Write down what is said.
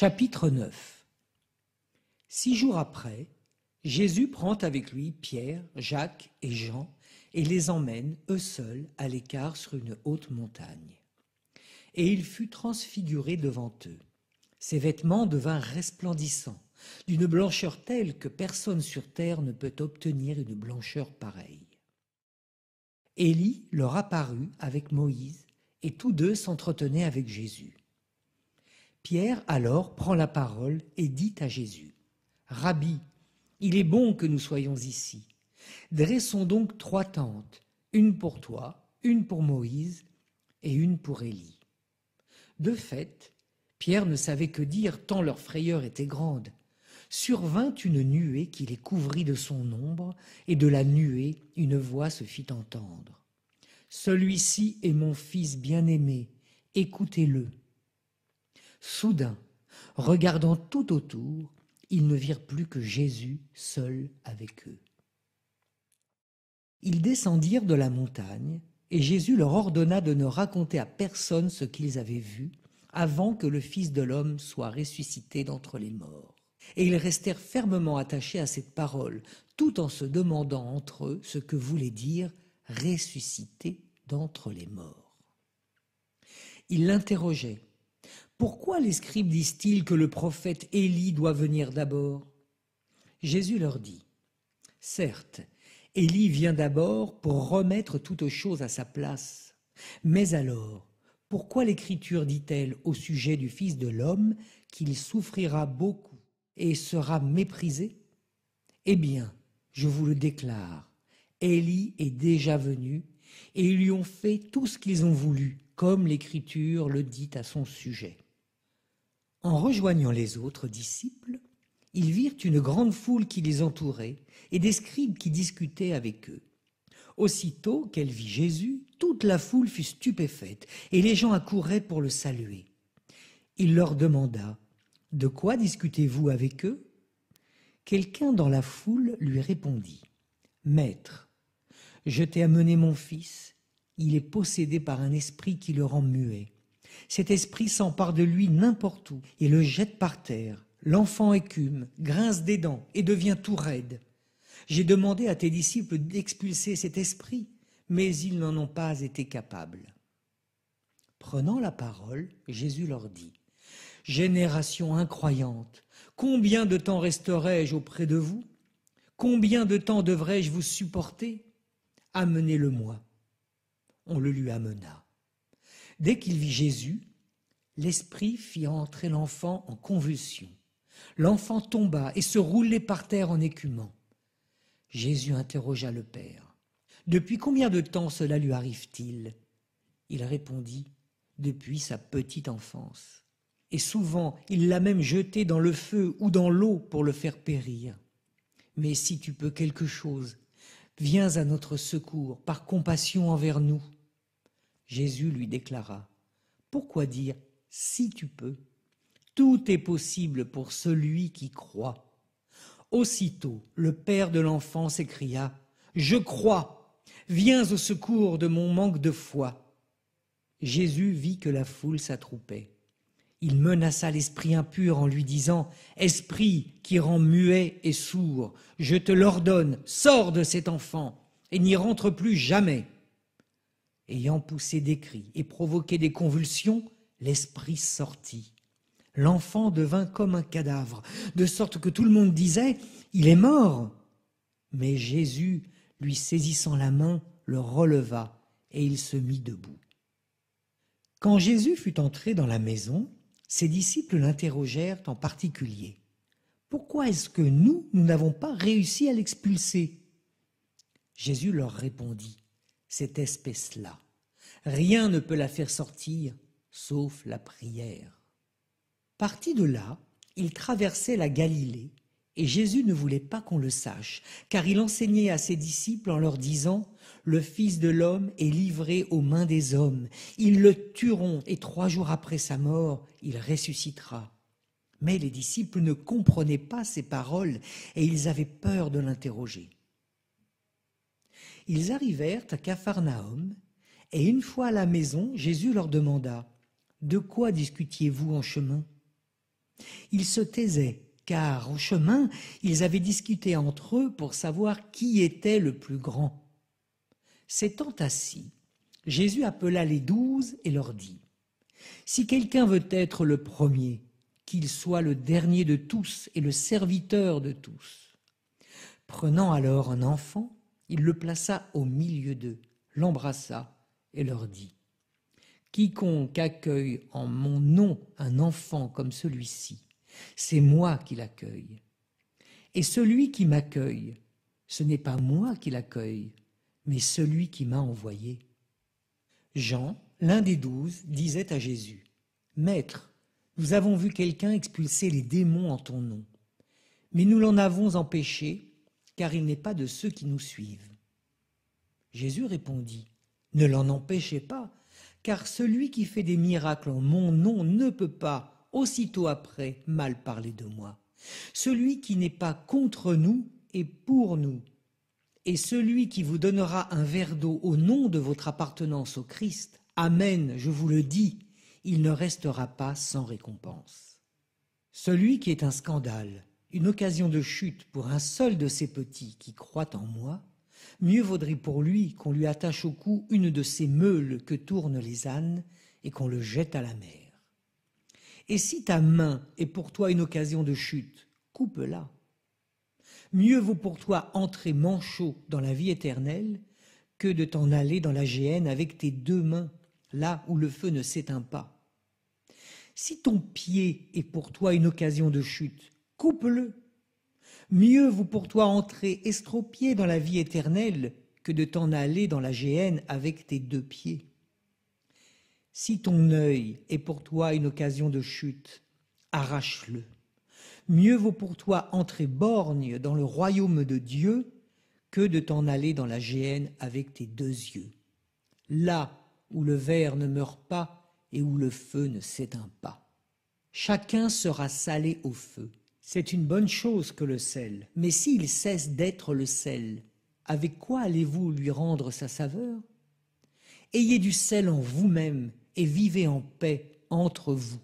Chapitre 9. 6 jours après, Jésus prend avec lui Pierre, Jacques et Jean et les emmène, eux seuls, à l'écart sur une haute montagne. Et il fut transfiguré devant eux. Ses vêtements devinrent resplendissants, d'une blancheur telle que personne sur terre ne peut obtenir une blancheur pareille. Élie leur apparut avec Moïse, et tous deux s'entretenaient avec Jésus. Pierre alors prend la parole et dit à Jésus : « Rabbi, il est bon que nous soyons ici. Dressons donc 3 tentes, une pour toi, une pour Moïse et une pour Élie. » De fait, Pierre ne savait que dire tant leur frayeur était grande. Survint une nuée qui les couvrit de son ombre, et de la nuée une voix se fit entendre. « Celui-ci est mon fils bien-aimé, écoutez-le. » Soudain, regardant tout autour, ils ne virent plus que Jésus seul avec eux. Ils descendirent de la montagne, et Jésus leur ordonna de ne raconter à personne ce qu'ils avaient vu, avant que le Fils de l'homme soit ressuscité d'entre les morts. Et ils restèrent fermement attachés à cette parole, tout en se demandant entre eux ce que voulait dire « ressuscité d'entre les morts ». Ils l'interrogeaient. Pourquoi les scribes disent-ils que le prophète Élie doit venir d'abord ? Jésus leur dit : certes, Élie vient d'abord pour remettre toute chose à sa place. Mais alors, pourquoi l'Écriture dit-elle au sujet du Fils de l'homme qu'il souffrira beaucoup et sera méprisé ? Eh bien, je vous le déclare, Élie est déjà venu et ils lui ont fait tout ce qu'ils ont voulu, comme l'Écriture le dit à son sujet. En rejoignant les autres disciples, ils virent une grande foule qui les entourait et des scribes qui discutaient avec eux. Aussitôt qu'elle vit Jésus, toute la foule fut stupéfaite et les gens accouraient pour le saluer. Il leur demanda : « De quoi discutez-vous avec eux ?» Quelqu'un dans la foule lui répondit : « Maître, je t'ai amené mon fils, il est possédé par un esprit qui le rend muet. Cet esprit s'empare de lui n'importe où et le jette par terre. L'enfant écume, grince des dents et devient tout raide. J'ai demandé à tes disciples d'expulser cet esprit, mais ils n'en ont pas été capables. » Prenant la parole, Jésus leur dit : « Génération incroyante, combien de temps resterai-je auprès de vous ? Combien de temps devrais-je vous supporter ? Amenez-le-moi. » On le lui amena. Dès qu'il vit Jésus, l'esprit fit entrer l'enfant en convulsion. L'enfant tomba et se roulait par terre en écumant. Jésus interrogea le père. « Depuis combien de temps cela lui arrive-t-il » Il répondit : « Depuis sa petite enfance. Et souvent, il l'a même jeté dans le feu ou dans l'eau pour le faire périr. Mais si tu peux quelque chose, viens à notre secours par compassion envers nous. » Jésus lui déclara : « Pourquoi dire « si tu peux » ? Tout est possible pour celui qui croit. » Aussitôt, le père de l'enfant s'écria : « Je crois, viens au secours de mon manque de foi. » Jésus vit que la foule s'attroupait. Il menaça l'esprit impur en lui disant : « Esprit qui rend muet et sourd, je te l'ordonne, sors de cet enfant et n'y rentre plus jamais. » Ayant poussé des cris et provoqué des convulsions, l'esprit sortit. L'enfant devint comme un cadavre, de sorte que tout le monde disait : « Il est mort !» Mais Jésus, lui saisissant la main, le releva, et il se mit debout. Quand Jésus fut entré dans la maison, ses disciples l'interrogèrent en particulier : « Pourquoi est-ce que nous n'avons pas réussi à l'expulser ?» Jésus leur répondit : « Cette espèce-là, rien ne peut la faire sortir, sauf la prière. » Parti de là, il traversait la Galilée, et Jésus ne voulait pas qu'on le sache, car il enseignait à ses disciples en leur disant : « Le Fils de l'homme est livré aux mains des hommes, ils le tueront, et 3 jours après sa mort, il ressuscitera. » Mais les disciples ne comprenaient pas ces paroles, et ils avaient peur de l'interroger. Ils arrivèrent à Capharnaüm, et une fois à la maison, Jésus leur demanda : « De quoi discutiez-vous en chemin ?» Ils se taisaient, car au chemin, ils avaient discuté entre eux pour savoir qui était le plus grand. S'étant assis, Jésus appela les 12 et leur dit : « Si quelqu'un veut être le premier, qu'il soit le dernier de tous et le serviteur de tous. » Prenant alors un enfant, il le plaça au milieu d'eux, l'embrassa et leur dit : « Quiconque accueille en mon nom un enfant comme celui-ci, c'est moi qui l'accueille. Et celui qui m'accueille, ce n'est pas moi qui l'accueille, mais celui qui m'a envoyé. » Jean, l'un des 12, disait à Jésus : « Maître, nous avons vu quelqu'un expulser les démons en ton nom, mais nous l'en avons empêché, car il n'est pas de ceux qui nous suivent. » Jésus répondit : « Ne l'en empêchez pas, car celui qui fait des miracles en mon nom ne peut pas, aussitôt après, mal parler de moi. Celui qui n'est pas contre nous est pour nous. Et celui qui vous donnera un verre d'eau au nom de votre appartenance au Christ, amen, je vous le dis, il ne restera pas sans récompense. Celui qui est un scandale, une occasion de chute pour un seul de ces petits qui croient en moi, mieux vaudrait pour lui qu'on lui attache au cou une de ces meules que tournent les ânes et qu'on le jette à la mer. Et si ta main est pour toi une occasion de chute, coupe-la. Mieux vaut pour toi entrer manchot dans la vie éternelle que de t'en aller dans la géhenne avec tes 2 mains, là où le feu ne s'éteint pas. Si ton pied est pour toi une occasion de chute, coupe-le. Mieux vaut pour toi entrer estropié dans la vie éternelle que de t'en aller dans la géhenne avec tes 2 pieds. Si ton œil est pour toi une occasion de chute, arrache-le. Mieux vaut pour toi entrer borgne dans le royaume de Dieu que de t'en aller dans la géhenne avec tes 2 yeux, là où le ver ne meurt pas et où le feu ne s'éteint pas. Chacun sera salé au feu. C'est une bonne chose que le sel, mais s'il cesse d'être le sel, avec quoi allez-vous lui rendre sa saveur ? Ayez du sel en vous-même et vivez en paix entre vous.